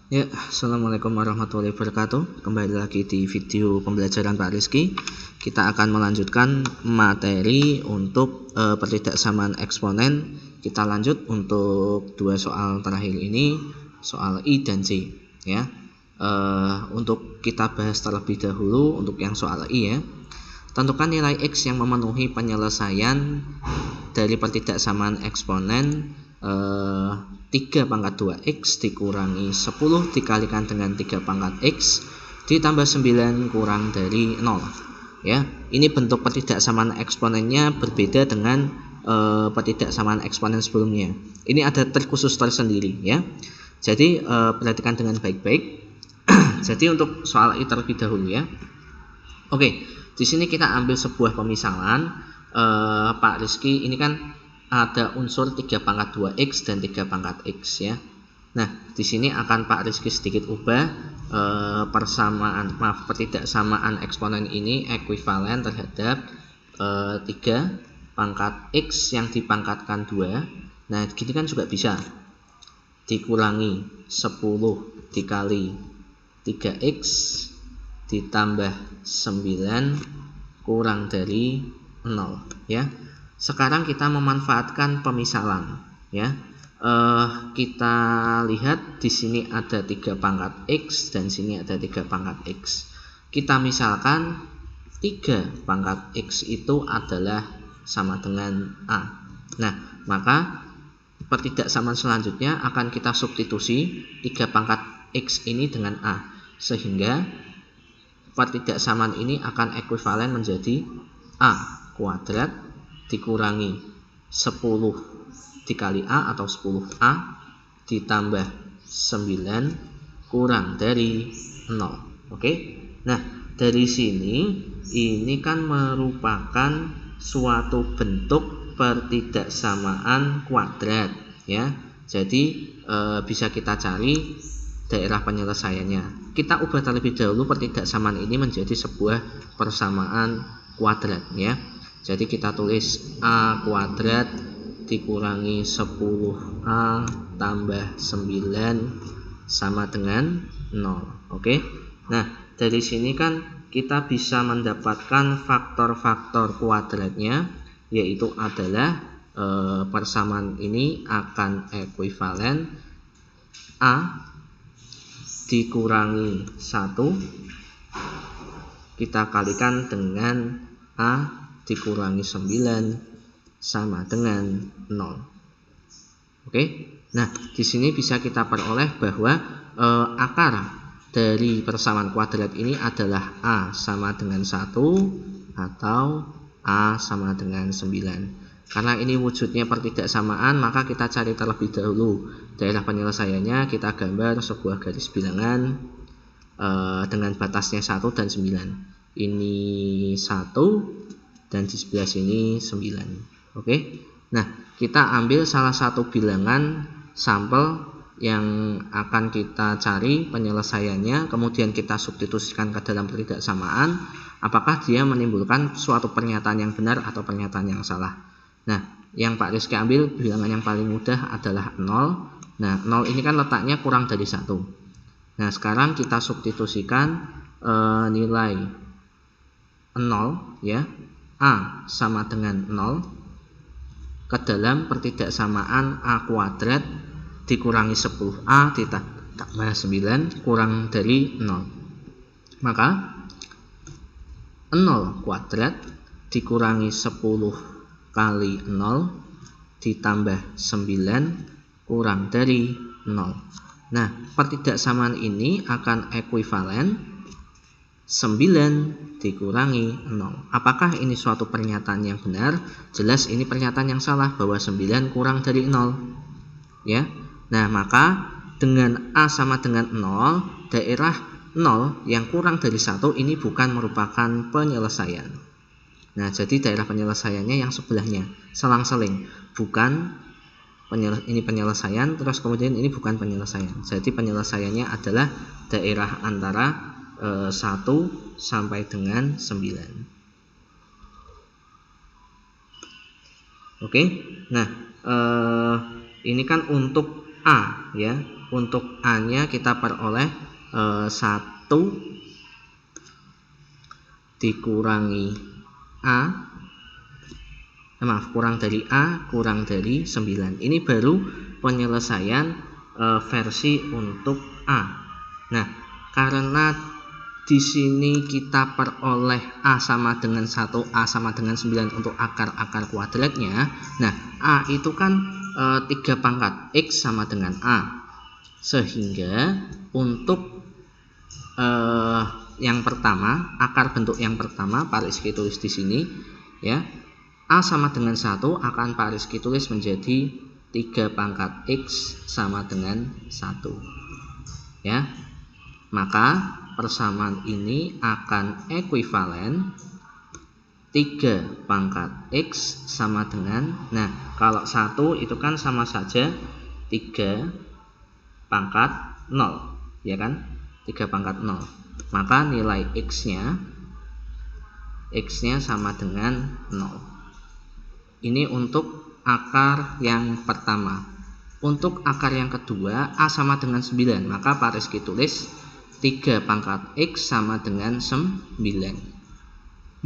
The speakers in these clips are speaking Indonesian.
Ya, Assalamualaikum warahmatullahi wabarakatuh. Kembali lagi di video pembelajaran Pak Rizky. Kita akan melanjutkan materi untuk pertidaksamaan eksponen. Kita lanjut untuk dua soal terakhir ini, soal I dan J. Ya, untuk kita bahas terlebih dahulu untuk yang soal I ya. Tentukan nilai X yang memenuhi penyelesaian dari pertidaksamaan eksponen 3 pangkat 2x dikurangi 10 dikalikan dengan 3 pangkat x ditambah 9 kurang dari 0 ya. Ini bentuk pertidaksamaan eksponennya berbeda dengan pertidaksamaan eksponen sebelumnya. Ini ada trik khusus tersendiri ya. Jadi perhatikan dengan baik-baik. Jadi untuk soal ini terlebih dahulu ya. Oke, di sini kita ambil sebuah pemisalan Pak Rizky, ini kan ada unsur 3 pangkat 2x dan 3 pangkat x ya. Nah, di sini akan Pak Rizky sedikit ubah pertidaksamaan eksponen ini ekuivalen terhadap 3 pangkat x yang dipangkatkan 2. Nah, gini kan juga bisa. Dikurangi 10 dikali 3x ditambah 9 kurang dari 0 ya. Sekarang kita memanfaatkan pemisalan ya. Kita lihat di sini ada 3 pangkat x dan sini ada 3 pangkat x. Kita misalkan 3 pangkat x itu adalah sama dengan A. Nah, maka pertidaksamaan selanjutnya akan kita substitusi 3 pangkat x ini dengan A, sehingga pertidaksamaan ini akan ekuivalen menjadi A kuadrat dikurangi 10 dikali A atau 10A ditambah 9 kurang dari 0. Oke. Nah, dari sini ini kan merupakan suatu bentuk pertidaksamaan kuadrat ya. Jadi bisa kita cari daerah penyelesaiannya. Kita ubah terlebih dahulu pertidaksamaan ini menjadi sebuah persamaan kuadrat ya. Jadi kita tulis A kuadrat dikurangi 10A tambah 9 sama dengan 0. Oke. Nah, dari sini kan kita bisa mendapatkan faktor-faktor kuadratnya, yaitu adalah persamaan ini akan ekuivalen A dikurangi 1 kita kalikan dengan A dikurangi 9 sama dengan 0. Oke. Nah, di sini bisa kita peroleh bahwa akar dari persamaan kuadrat ini adalah A sama dengan 1 atau A sama dengan 9. Karena ini wujudnya pertidaksamaan, maka kita cari terlebih dahulu daerah penyelesaiannya. Kita gambar sebuah garis bilangan dengan batasnya 1 dan 9. Ini 1 dan di sebelah sini 9. Oke. Nah, kita ambil salah satu bilangan sampel yang akan kita cari penyelesaiannya, kemudian kita substitusikan ke dalam pertidaksamaan, apakah dia menimbulkan suatu pernyataan yang benar atau pernyataan yang salah. Nah, yang Pak Rizky ambil bilangan yang paling mudah adalah 0. Nah, 0 ini kan letaknya kurang dari 1. Nah, sekarang kita substitusikan nilai 0 ya. A sama dengan 0 ke dalam pertidaksamaan A kuadrat dikurangi 10A ditambah 9 kurang dari 0. Maka 0 kuadrat dikurangi 10 kali 0 ditambah 9 kurang dari 0. Nah, pertidaksamaan ini akan ekuivalen 9 dikurangi 0. Apakah ini suatu pernyataan yang benar? Jelas ini pernyataan yang salah, bahwa 9 kurang dari 0 ya. Nah, maka dengan A sama dengan 0, daerah 0 yang kurang dari 1 ini bukan merupakan penyelesaian. Nah, jadi daerah penyelesaiannya yang sebelahnya, selang-seling. Bukan ini penyelesaian, terus kemudian ini bukan penyelesaian. Jadi penyelesaiannya adalah daerah antara 1 sampai dengan 9. Oke. Nah, ini kan untuk A ya. untuk A-nya kita peroleh 1 dikurangi A, kurang dari A kurang dari 9. Ini baru penyelesaian versi untuk A. Nah, karena di sini kita peroleh A sama dengan 1, A sama dengan 9 untuk akar-akar kuadratnya. Nah, A itu kan 3 pangkat X sama dengan A. Sehingga untuk yang pertama, akar bentuk yang pertama Pak Rizky tulis di sini ya. A sama dengan 1 akan Pak Rizky tulis menjadi 3 pangkat X sama dengan 1. Ya. Maka persamaan ini akan ekuivalen 3 pangkat X sama dengan, nah kalau 1 itu kan sama saja 3 pangkat 0, ya kan? 3 pangkat 0. Maka nilai X-nya sama dengan 0. Ini untuk akar yang pertama. Untuk akar yang kedua, A sama dengan 9, maka Pak Rizky tulis 3 pangkat X sama dengan 9.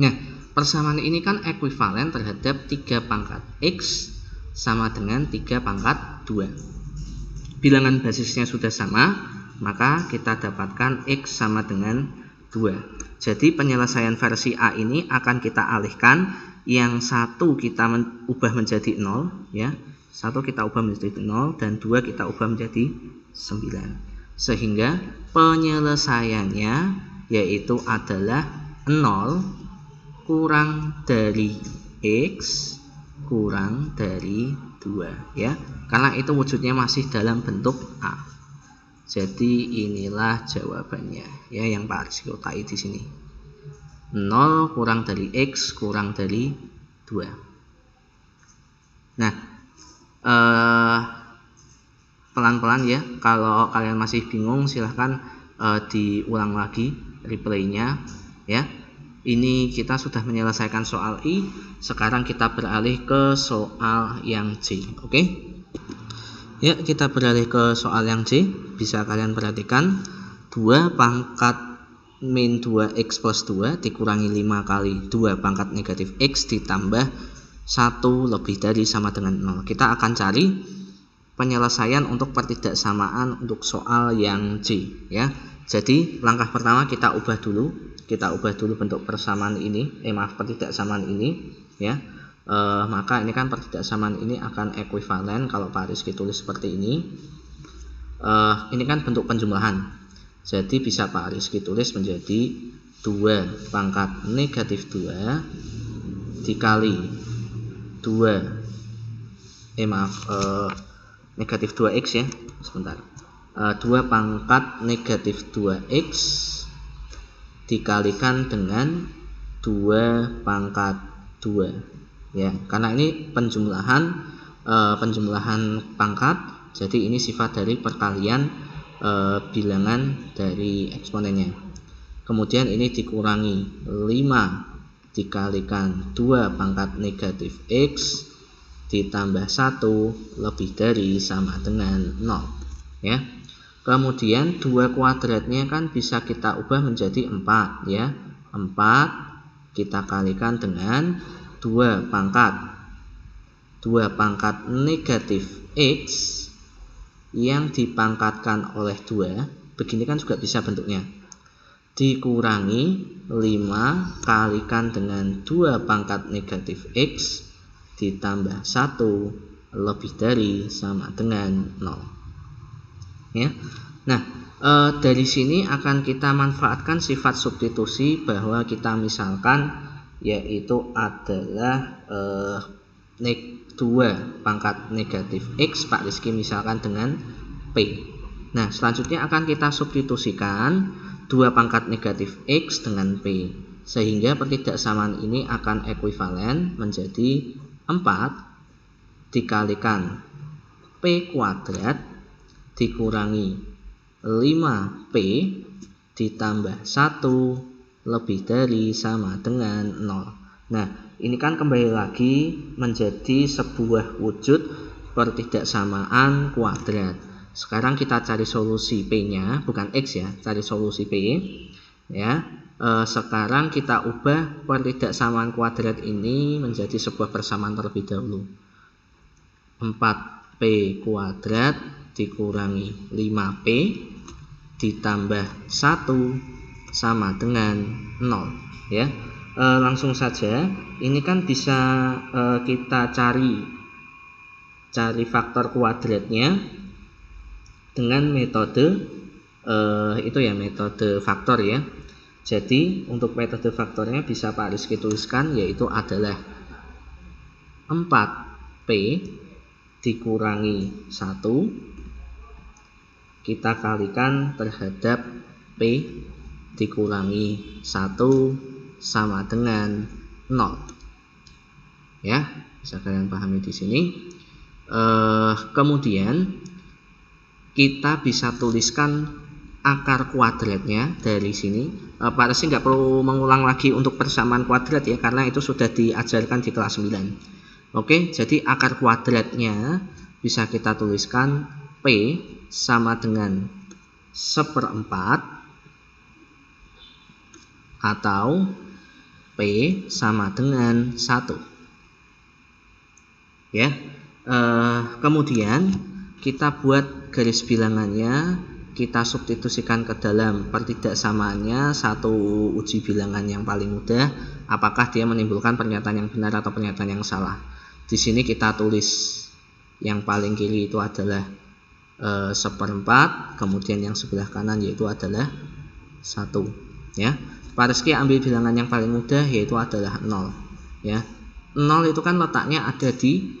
Nah, persamaan ini kan ekuivalen terhadap 3 pangkat X sama dengan 3 pangkat 2. Bilangan basisnya sudah sama, maka kita dapatkan X sama dengan 2. Jadi penyelesaian versi A ini akan kita alihkan, yang 1 kita ubah menjadi 0 ya. 1 kita ubah menjadi 0 dan 2 kita ubah menjadi 9. Sehingga penyelesaiannya yaitu adalah 0 kurang dari X kurang dari 2 ya. Karena itu wujudnya masih dalam bentuk A. Jadi inilah jawabannya ya, yang Pak Rizky kotai di sini. 0 kurang dari X kurang dari 2. Nah, pelan-pelan ya, kalau kalian masih bingung silahkan diulang lagi replaynya ya. Ini kita sudah menyelesaikan soal I, sekarang kita beralih ke soal yang C. Oke? Ya, kita beralih ke soal yang C. Bisa kalian perhatikan 2 pangkat min 2x plus 2 dikurangi 5 kali 2 pangkat negatif x ditambah 1 lebih dari sama dengan 0. Kita akan cari penyelesaian untuk pertidaksamaan untuk soal yang C ya. Jadi langkah pertama kita ubah dulu bentuk persamaan ini, pertidaksamaan ini ya. Maka ini kan pertidaksamaan ini akan ekuivalen kalau Pak Rizky tulis seperti ini. Ini kan bentuk penjumlahan. Jadi bisa Pak Rizky tulis menjadi 2 pangkat negatif 2 dikali 2 negatif 2x ya, sebentar. 2 pangkat negatif 2x dikalikan dengan 2 pangkat 2 ya. Karena ini penjumlahan pangkat, jadi ini sifat dari perkalian bilangan dari eksponennya. Kemudian ini dikurangi 5 dikalikan 2 pangkat negatif x ditambah 1 lebih dari sama dengan 0 ya. Kemudian 2 kuadratnya kan bisa kita ubah menjadi 4 ya. 4 kita kalikan dengan 2 pangkat negatif x yang dipangkatkan oleh 2, begini kan juga bisa bentuknya, dikurangi 5 kalikan dengan 2 pangkat negatif x ditambah 1 lebih dari sama dengan 0 ya. Nah, dari sini akan kita manfaatkan sifat substitusi, bahwa kita misalkan yaitu adalah 2 pangkat negatif x Pak Rizky misalkan dengan P. Nah, selanjutnya akan kita substitusikan 2 pangkat negatif x dengan P, sehingga pertidaksamaan ini akan ekuivalen menjadi 4 dikalikan P kuadrat dikurangi 5P ditambah 1 lebih dari sama dengan 0. Nah, ini kan kembali lagi menjadi sebuah wujud pertidaksamaan kuadrat. sekarang kita cari solusi P-nya, bukan X ya, cari solusi P ya. Sekarang kita ubah pertidaksamaan kuadrat ini menjadi sebuah persamaan terlebih dahulu. 4P kuadrat dikurangi 5P ditambah 1 sama dengan 0 ya. Langsung saja, ini kan bisa kita cari faktor kuadratnya dengan metode itu ya, metode faktor ya. Jadi untuk metode faktornya bisa Pak Rizky tuliskan, yaitu adalah 4P dikurangi 1 kita kalikan terhadap P dikurangi 1 sama dengan 0 ya, bisa kalian pahami di sini. Kemudian kita bisa tuliskan akar kuadratnya dari sini. Pak Rizky nggak perlu mengulang lagi untuk persamaan kuadrat ya, karena itu sudah diajarkan di kelas 9. Oke, jadi akar kuadratnya bisa kita tuliskan P sama dengan 1/4 atau P sama dengan 1 ya. Kemudian kita buat garis bilangannya, kita substitusikan ke dalam pertidaksamaannya, satu uji bilangan yang paling mudah, apakah dia menimbulkan pernyataan yang benar atau pernyataan yang salah. Di sini kita tulis yang paling kiri itu adalah 1/4, kemudian yang sebelah kanan yaitu adalah 1 ya. Pak Rizky ambil bilangan yang paling mudah, yaitu adalah 0 ya. 0 itu kan letaknya ada di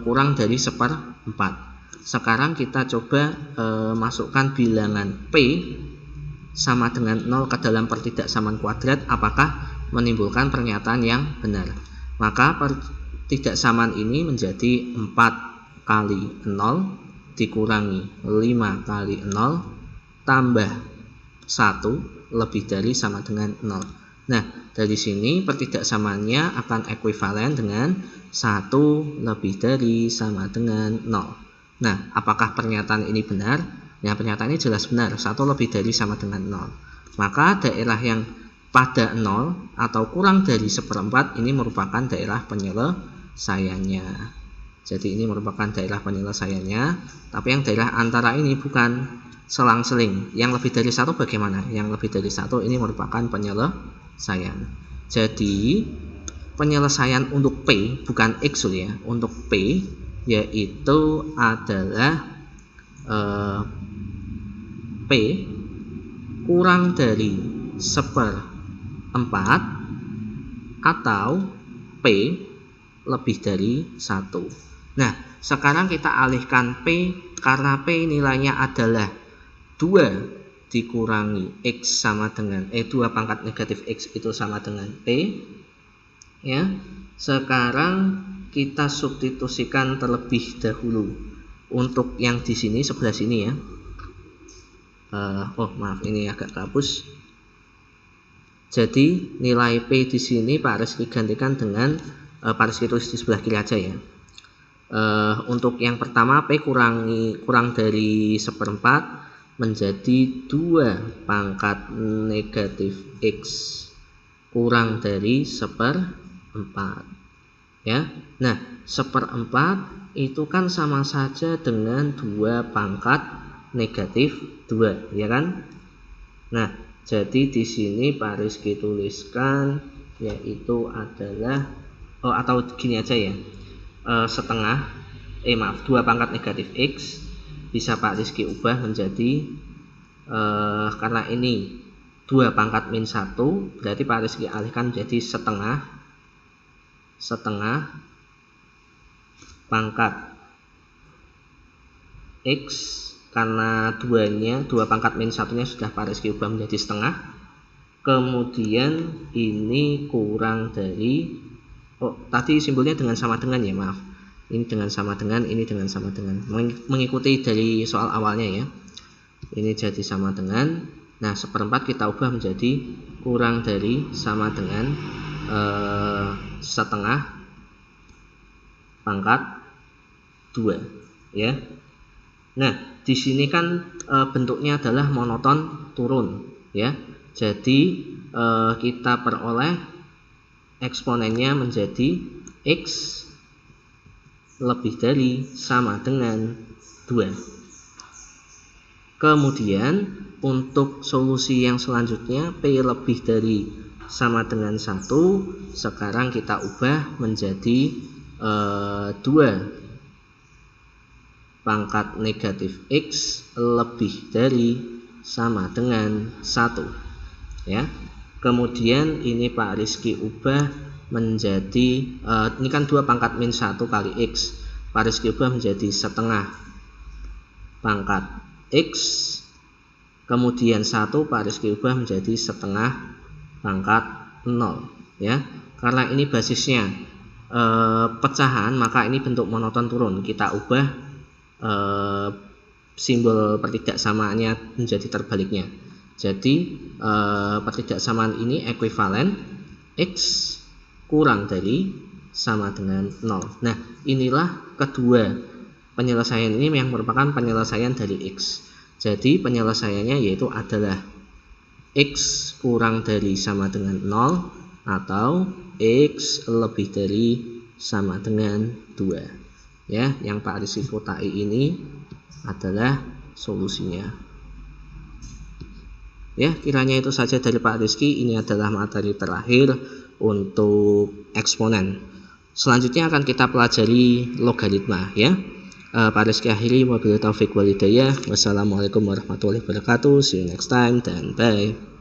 kurang dari 1/4. Sekarang kita coba masukkan bilangan P sama dengan 0 ke dalam pertidaksamaan kuadrat, apakah menimbulkan pernyataan yang benar. Maka pertidaksamaan ini menjadi 4 kali 0 dikurangi 5 kali 0 tambah 1 lebih dari sama dengan 0. Nah, dari sini pertidaksamaannya akan ekuivalen dengan 1 lebih dari sama dengan 0. Nah, apakah pernyataan ini benar? Ya, pernyataan ini jelas benar, 1 lebih dari sama dengan 0. Maka daerah yang pada 0 atau kurang dari 1/4 ini merupakan daerah penyelesaiannya. Jadi ini merupakan daerah penyelesaiannya, tapi yang daerah antara ini bukan selang-seling. Yang lebih dari 1 bagaimana? Yang lebih dari 1 ini merupakan penyelesaian. Jadi penyelesaian untuk P, bukan X ya, untuk P yaitu adalah P kurang dari 1/4 atau P lebih dari 1. Nah, sekarang kita alihkan P, karena P nilainya adalah 2 dikurangi X sama dengan 2 pangkat negatif X itu sama dengan P ya. Sekarang kita substitusikan terlebih dahulu untuk yang di sini, sebelah sini ya. Maaf, ini agak kehapus. Jadi nilai P di sini Pak Rizky gantikan dengan Pak Rizky tulis di sebelah kiri aja ya. Untuk yang pertama P kurang dari 1/4 menjadi 2 pangkat negatif X kurang dari 1/4 ya. Nah, 1/4 itu kan sama saja dengan 2 pangkat negatif 2 ya kan. Nah, jadi di sini Pak Rizky tuliskan yaitu adalah atau gini aja ya, setengah 2 pangkat negatif X bisa Pak Rizky ubah menjadi karena ini 2 pangkat min 1, berarti Pak Rizky alihkan menjadi setengah pangkat X, karena 2 pangkat min 1 nya sudah Pak Rizky ubah menjadi setengah. Kemudian ini kurang dari tadi simbolnya dengan sama dengan ya, maaf, ini dengan sama dengan, ini dengan sama dengan, mengikuti dari soal awalnya ya. Ini jadi sama dengan, nah 1/4 kita ubah menjadi kurang dari sama dengan setengah pangkat 2 ya. Nah, di sini kan bentuknya adalah monoton turun ya. Jadi kita peroleh eksponennya menjadi X lebih dari sama dengan 2. Kemudian untuk solusi yang selanjutnya P lebih dari sama dengan 1, sekarang kita ubah menjadi 2 pangkat negatif X lebih dari sama dengan 1 ya. Kemudian ini Pak Rizky ubah menjadi ini kan 2 pangkat min 1 kali X, Pak Rizky ubah menjadi setengah pangkat X, kemudian 1 Pak Rizky ubah menjadi setengah pangkat 0 ya. Karena ini basisnya pecahan, maka ini bentuk monoton turun. Kita ubah simbol pertidaksamaannya menjadi terbaliknya. Jadi pertidaksamaan ini ekuivalen X kurang dari sama dengan 0. Nah, inilah kedua penyelesaian ini yang merupakan penyelesaian dari X. Jadi penyelesaiannya yaitu adalah X kurang dari sama dengan 0 atau X lebih dari sama dengan 2 ya. Yang Pak Rizky kotai ini adalah solusinya ya. Kiranya itu saja dari Pak Rizky. Ini adalah materi terakhir untuk eksponen. Selanjutnya akan kita pelajari logaritma ya. Pak Rizky akhiri, wabillahi taufiq wal hidayah. Wassalamualaikum warahmatullahi wabarakatuh. See you next time dan bye.